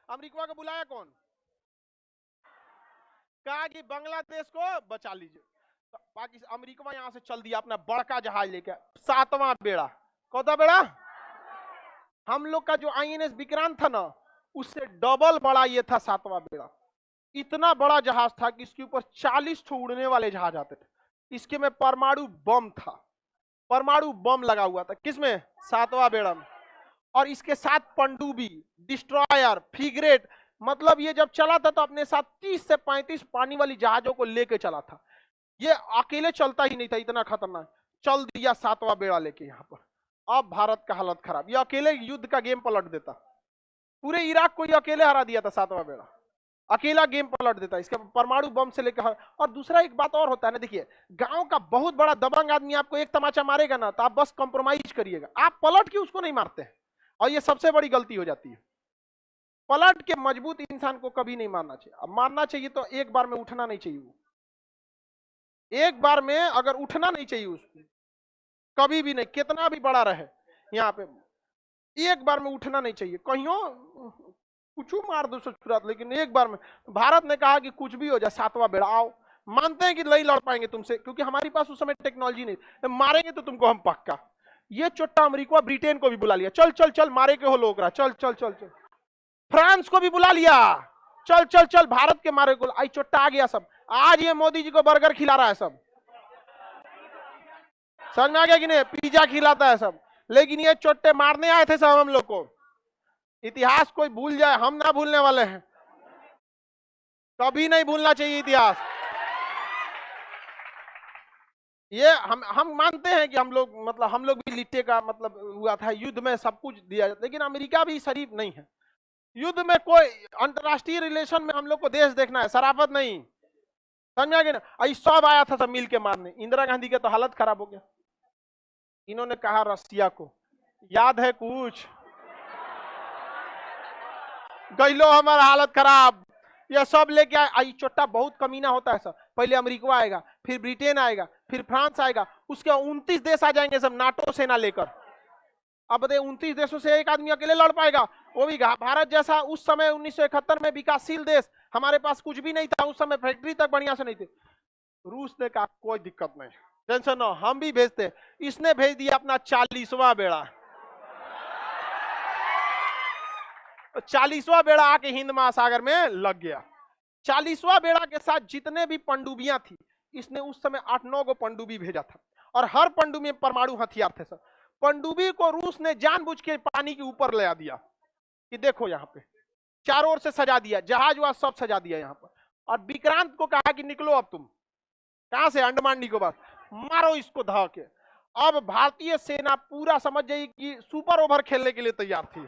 America को बुलाया कौन? कहा कि बांग्लादेश को बचा लीजिए। तो पाकिस्तान अमेरिका यहां से चल दिया अपना बड़का जहाज लेकर, 7वां बेड़ा। कौन सा बेड़ा? हम लोग का जो आईएनएस विक्रांत था ना, उससे डबल बड़ा ये था 7वां बेड़ा। इतना बड़ा जहाज था कि इसके ऊपर 40 ठो उड़ने वाले जहाज आते थे। इसके में परमाणु बम था, परमाणु बम लगा हुआ था। किसमें? 7वां बेड़ा में। और इसके साथ पनडुब्बी, डिस्ट्रॉयर, फ्रिगेट, मतलब ये जब चला था तो अपने साथ 30 से 35 पानी वाली जहाजों को लेके चला था। ये अकेले चलता ही नहीं था, इतना खतरनाक चल दिया 7वां बेड़ा लेके यहाँ पर। अब भारत का हालत खराब, ये अकेले युद्ध का गेम पलट देता। पूरे इराक को ये अकेले हरा दिया था 7वां बेड़ा, अकेला गेम पलट देता इसका परमाणु बम से लेकर। और दूसरा एक बात और होता है ना, देखिए गांव का बहुत बड़ा दबंग आदमी आपको एक तमाचा मारेगा ना, तो आप बस कंप्रोमाइज करिएगा, आप पलट के उसको नहीं मारते हैं। और ये सबसे बड़ी गलती हो जाती है। पलट के मजबूत इंसान को कभी नहीं मारना चाहिए। अब मारना चाहिए तो एक बार में उठना नहीं चाहिए, वो एक बार में अगर उठना नहीं चाहिए उसको, कभी भी नहीं, कितना भी बड़ा रहे यहाँ पे, एक बार में उठना नहीं चाहिए। कहियो कुछ मार दो ससुरात, लेकिन एक बार में। भारत ने कहा कि कुछ भी हो जाए 7वां बेड़ा आओ। मानते हैं कि नहीं लड़ पाएंगे तुमसे, क्योंकि हमारे पास उस समय टेक्नोलॉजी नहीं, मारेंगे तो तुमको हम पक्का। ये चोट्टा अमेरिका ब्रिटेन को भी बुला लिया, चल चल चल मारे के हो लोग, चल चल चल चल। फ्रांस को भी बुला लिया, चल चल चल भारत के मारे को। आई चोट्टा आ गया सब। आज ये मोदी जी को बर्गर खिला रहा है सब, समझ में आ गया कि नहीं? पिज्जा खिलाता है सब। लेकिन ये चोट्टे मारने आए थे सब हम लोग को। इतिहास कोई भूल जाए, हम ना भूलने वाले हैं, कभी नहीं भूलना चाहिए इतिहास। ये हम मानते हैं कि हम लोग, मतलब हम लोग भी लिट्टे का मतलब हुआ था युद्ध में, सब कुछ दिया जाता, लेकिन अमेरिका भी शरीफ नहीं है युद्ध में। कोई अंतरराष्ट्रीय रिलेशन में हम लोग को देश देखना है, शराफत नहीं। समझ आ गया ना? सब आया था सब मिल के मारने। इंदिरा गांधी के तो हालत खराब हो गया। इन्होंने कहा रसिया को, याद है कुछ? गैलो हमारा हालत खराब। यह सब लेके आई चोट्टा बहुत कमीना होता है सब। पहले अमेरिका आएगा, फिर ब्रिटेन आएगा, फिर फ्रांस आएगा, उसके 29 देश आ जाएंगे सब नाटो सेना लेकर। अब बताइए 29 देशों से एक आदमी अकेले लड़ पाएगा? वो भी भारत जैसा उस समय 1971 में विकासशील देश, हमारे पास कुछ भी नहीं था उस समय, फैक्ट्री तक बढ़िया से नहीं थे। रूस ने कहा कोई दिक्कत नहीं, टेंशन न, हम भी भेजते। इसने भेज दिया अपना 40वां बेड़ा। 40वां बेड़ा आके हिंद महासागर में लग गया। 40वां बेड़ा के साथ जितने भी पनडुब्बियां थी, इसने उस समय 8-9 गो पनडुब्बी भेजा था, और हर पनडुब्बी में परमाणु हथियार थे सर। पनडुब्बी को रूस ने जानबूझ के पानी के ऊपर ले आ दिया कि देखो यहाँ पे, चारों ओर से सजा दिया, जहाज वहाज सब सजा दिया यहाँ पर। और विक्रांत को कहा कि निकलो अब तुम, कहां से? अंडमान निकोबार, मारो इसको धा के। अब भारतीय सेना पूरा समझ जाइए कि सुपर ओवर खेलने के लिए तैयार थी।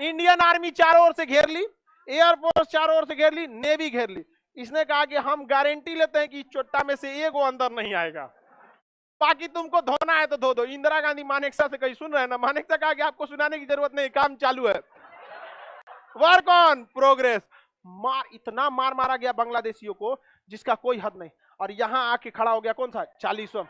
इंडियन आर्मी चारों ओर से घेर ली, एयरफोर्स चारों ओर से घेर ली, नेवी घेर ली। इसने कहा कि हम गारंटी लेते हैं कि चोट्टा में से एक वो अंदर नहीं आएगा, बाकी तुमको धोना है तो धो दो। इंदिरा गांधी मानेकशा से कहीं सुन रहे हैं ना? मानेकशा कहा कि आपको सुनाने की जरूरत नहीं, काम चालू है, वर्क ऑन प्रोग्रेस। इतना मार मारा गया बांग्लादेशियों को जिसका कोई हद नहीं। और यहां आके खड़ा हो गया कौन सा? 40वां।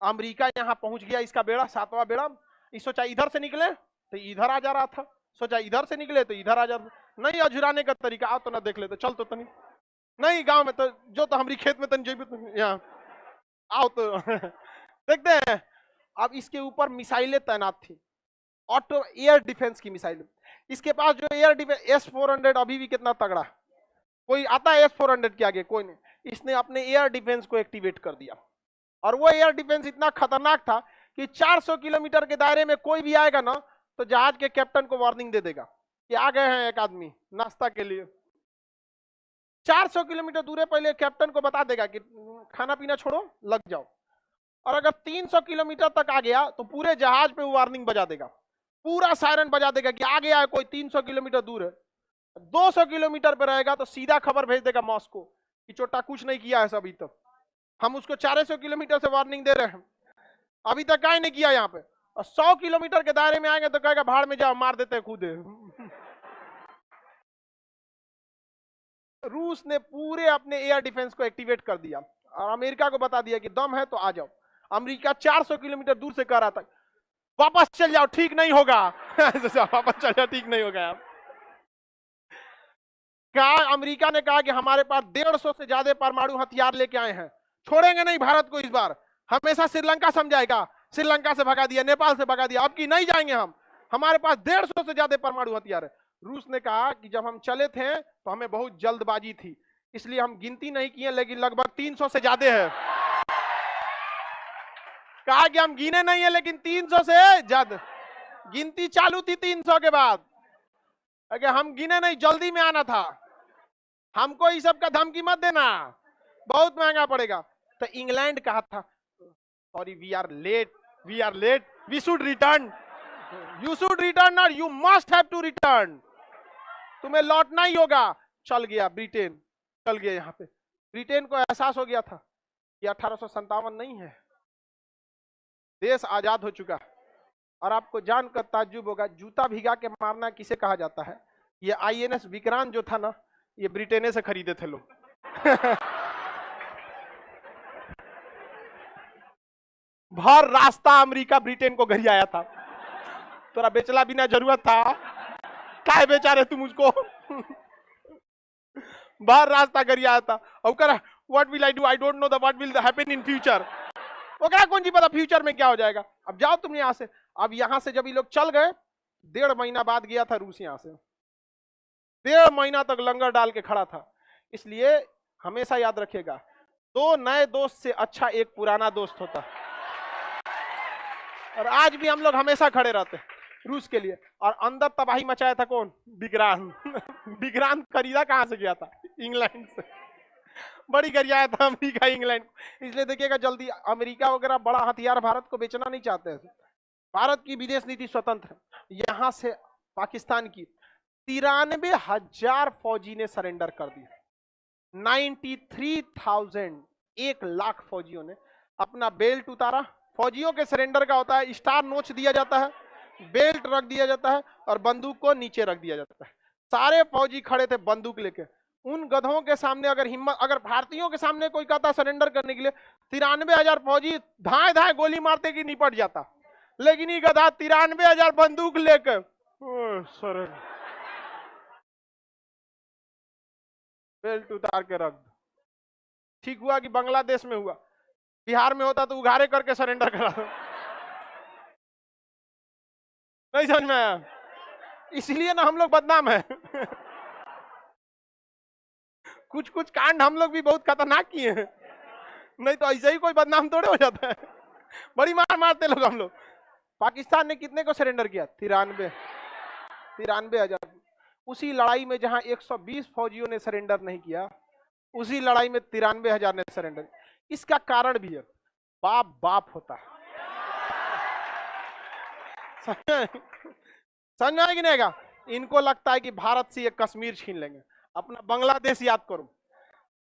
अमेरिका यहां पहुंच गया, इसका बेड़ा 7वां बेड़ा। इस सोचा इधर से निकले तो इधर आ जा रहा था, सोचा इधर से निकले तो इधर आ जा रहा। नहीं, अझुराने का तरीका, आओ तो ना देख लेते, चल तो नहीं गांव में तो जो तो हमारी खेत में तन जेबी यहाँ आओ तो देखते हैं। अब इसके ऊपर मिसाइलें तैनात थी, ऑटो एयर डिफेंस की मिसाइलें। इसके पास जो एयर डिफेंस S-400 अभी भी कितना तगड़ा, कोई आता है S-400 के आगे? कोई नहीं। इसने अपने एयर डिफेंस को एक्टिवेट कर दिया, और वो एयर डिफेंस इतना खतरनाक था कि 400 किलोमीटर के दायरे में कोई भी आएगा ना, तो जहाज के कैप्टन को वार्निंग दे देगा कि आ गए हैं एक आदमी नाश्ता के लिए। 400 किलोमीटर दूर पहले कैप्टन को बता देगा कि खाना पीना छोड़ो, लग जाओ। और अगर 300 किलोमीटर तक आ गया तो पूरे जहाज पे वार्निंग बजा देगा, पूरा सायरन बजा देगा कि आ गया है कोई, 300 किलोमीटर दूर है। 200 किलोमीटर पे रहेगा तो सीधा खबर भेज देगा मॉस्को कि चोट्टा कुछ नहीं किया है अभी तक। हम उसको 400 किलोमीटर से वार्निंग दे रहे हैं, अभी तक क्या नहीं किया यहाँ पे। और 100 किलोमीटर के दायरे में आएंगे तो कहेगा भाड़ में जाओ, मार देते हैं खुद। रूस ने पूरे अपने एयर डिफेंस को एक्टिवेट कर दिया और अमेरिका को बता दिया कि दम है तो आ जाओ। अमेरिका 400 किलोमीटर दूर से कह रहा था वापस चल जाओ, ठीक नहीं होगा। वापस चल जाओ, ठीक नहीं होगा। कहा, अमेरिका ने कहा कि हमारे पास 150 से ज्यादा परमाणु हथियार लेके आए हैं, छोड़ेंगे नहीं भारत को। इस बार हमेशा श्रीलंका समझाएगा, श्रीलंका से भगा दिया, नेपाल से भगा दिया, अब की नहीं जाएंगे हम, हमारे पास 150 से ज्यादा परमाणु हथियार है। रूस ने कहा कि जब हम चले थे तो हमें बहुत जल्दबाजी थी, इसलिए हम गिनती नहीं किए, लेकिन लगभग 300 से ज्यादा है। कहा कि हम गिने नहीं है, लेकिन 300 से ज्यादा। गिनती चालू थी 300 के बाद, अगर हम गिने नहीं, जल्दी में आना था। हमको इस सब का धमकी मत देना, बहुत महंगा पड़ेगा। तो इंग्लैंड कहा था, sorry we are late, we should return, you should return और you must have to return, तुम्हें लौटना ही होगा। चल गया ब्रिटेन, चल गया। यहाँ पे ब्रिटेन को एहसास हो गया था कि 1857 नहीं है, देश आजाद हो चुका। और आपको जानकर ताज्जुब होगा, जूता भिगा के मारना किसे कहा जाता है? ये आईएनएस विक्रांत जो था ना, ये ब्रिटेन से खरीदे थे लोग। भर रास्ता अमेरिका ब्रिटेन को घर आया था। तोरा बेचला बिना जरूरत था, काय बेचा रहे तुम उसको? भर रास्ता घर आया था। और कह what will I do, I don't know the what will happen in future. वो कह कौन जी पता फ्यूचर में क्या हो जाएगा। अब जाओ तुम यहां से। अब यहां से जब ये लोग चल गए, 1.5 महीना बाद गया था रूस यहां से, 1.5 महीना तक लंगर डाल के खड़ा था। इसलिए हमेशा याद रखिएगा, 2 नए दोस्त से अच्छा एक पुराना दोस्त होता। और आज भी हम लोग हमेशा खड़े रहते हैं रूस के लिए। और अंदर तबाही मचाया था कौन? विक्रांत। विक्रांत खरीदा कहां से गया था? इंग्लैंड से। बड़ी गरियाया था अमेरिका इंग्लैंड। इसलिए देखिएगा, जल्दी अमेरिका वगैरह बड़ा हथियार भारत को बेचना नहीं चाहते हैं। भारत की विदेश नीति स्वतंत्र। यहां से पाकिस्तान की 93,000 फौजी ने सरेंडर कर दी। 93,000, 1 लाख फौजियों ने अपना बेल्ट उतारा। फौजियों के सरेंडर का होता है, स्टार नोच दिया जाता है, बेल्ट रख दिया जाता है और बंदूक को नीचे रख दिया जाता है। सारे फौजी खड़े थे बंदूक लेके। उन गधों के सामने अगर हिम्मत, अगर भारतीयों के सामने कोई कहता सरेंडर करने के लिए, 93,000 फौजी धाए धाए गोली मारते कि निपट जाता। लेकिन ये गधा 93,000 बंदूक लेकर सरेंडर, बेल्ट उतार के रख दो। ठीक हुआ कि बांग्लादेश में हुआ, बिहार में होता तो उघारे करके सरेंडर करा। नहीं समझ में आया? इसलिए ना हम लोग बदनाम है। कुछ कुछ कांड हम लोग भी बहुत खतरनाक किए हैं, नहीं तो ऐसे ही कोई बदनाम थोड़े हो जाता है। बड़ी मार मारते लोग हम लोग। पाकिस्तान ने कितने को सरेंडर किया? 93,000। उसी लड़ाई में जहां 120 फौजियों ने सरेंडर नहीं किया, उसी लड़ाई में 93,000 ने सरेंडर। इसका कारण भी है, बाप बाप होता है। समझ में आएगी नहीं? इनको लगता है कि भारत से ये कश्मीर छीन लेंगे। अपना बांग्लादेश याद करो,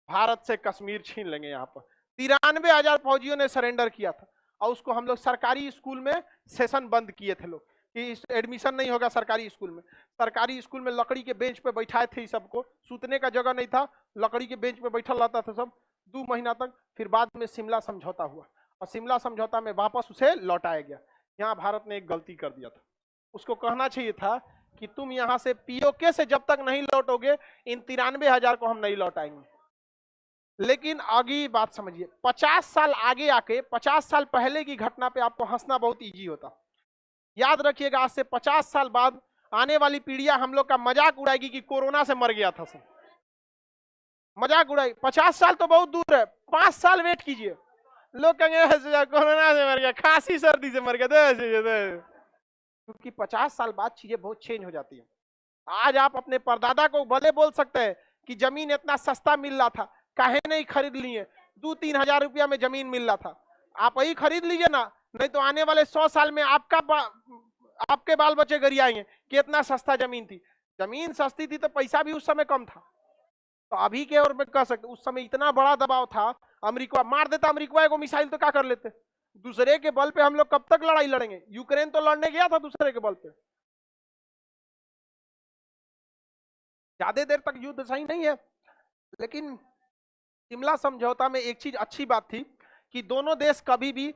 भारत से कश्मीर छीन लेंगे। यहाँ पर 93,000 फौजियों ने सरेंडर किया था। और उसको हम लोग सरकारी स्कूल में सेशन बंद किए थे लोग कि एडमिशन नहीं होगा सरकारी स्कूल में। सरकारी स्कूल में लकड़ी के बेंच पे बैठाए थे सबको, सूतने का जगह नहीं था, लकड़ी के बेंच पे बैठा रहता था सब 2 महीना तक। फिर बाद में शिमला समझौता हुआ और शिमला समझौता में वापस उसे लौटाया गया। यहाँ भारत ने एक गलती कर दिया था, उसको कहना चाहिए था कि तुम यहाँ से पीओके से जब तक नहीं लौटोगे, इन 93,000 को हम नहीं लौटाएंगे। लेकिन आगे बात समझिए, 50 साल आगे आके 50 साल पहले की घटना पे आपको हंसना बहुत इजी होता। याद रखिएगा, आज से 50 साल बाद आने वाली पीढ़ियां हम लोग का मजाक उड़ाएगी कि कोरोना से मर गया था सब, मजाक उड़ाएगी। 50 साल तो बहुत दूर है, 5 साल वेट कीजिए, लोग कहेंगे कोरोना से मर गया, खांसी सर्दी से मर गया। क्योंकि 50 साल बाद चीजें बहुत चेंज हो जाती है। आज आप अपने परदादा को भले बोल सकते हैं कि जमीन इतना सस्ता मिल रहा था, काहे नहीं खरीद लिए? 2-3 हजार रुपया में जमीन मिल रहा था, आप वही खरीद लीजिए ना। नहीं तो आने वाले 100 साल में आपके बाल बच्चे गरियाएंगे कि इतना सस्ता जमीन थी। जमीन सस्ती थी तो पैसा भी उस समय कम था। तो अभी के और में कह सकते, उस समय इतना बड़ा दबाव था, अमेरिका मार देता। अमेरिका को मिसाइल तो क्या कर लेते? दूसरे के बल पे हम लोग कब तक लड़ाई लड़ेंगे? यूक्रेन तो लड़ने गया था दूसरे के बल पे, ज्यादा देर तक युद्ध सही नहीं है। लेकिन शिमला समझौता में एक चीज अच्छी बात थी कि दोनों देश कभी भी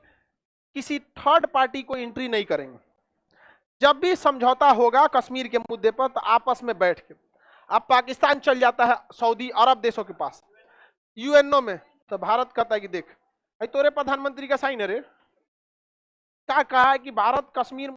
किसी थर्ड पार्टी को एंट्री नहीं करेंगे। जब भी समझौता होगा कश्मीर के मुद्दे पर तो आपस में बैठ के, अब पाकिस्तान चल जाता है सऊदी अरब देशों के पास यूएनओ में, तो भारत कहता है कि देख भाई तोरे प्रधानमंत्री का साइन है रे, क्या कहा है कि भारत कश्मीर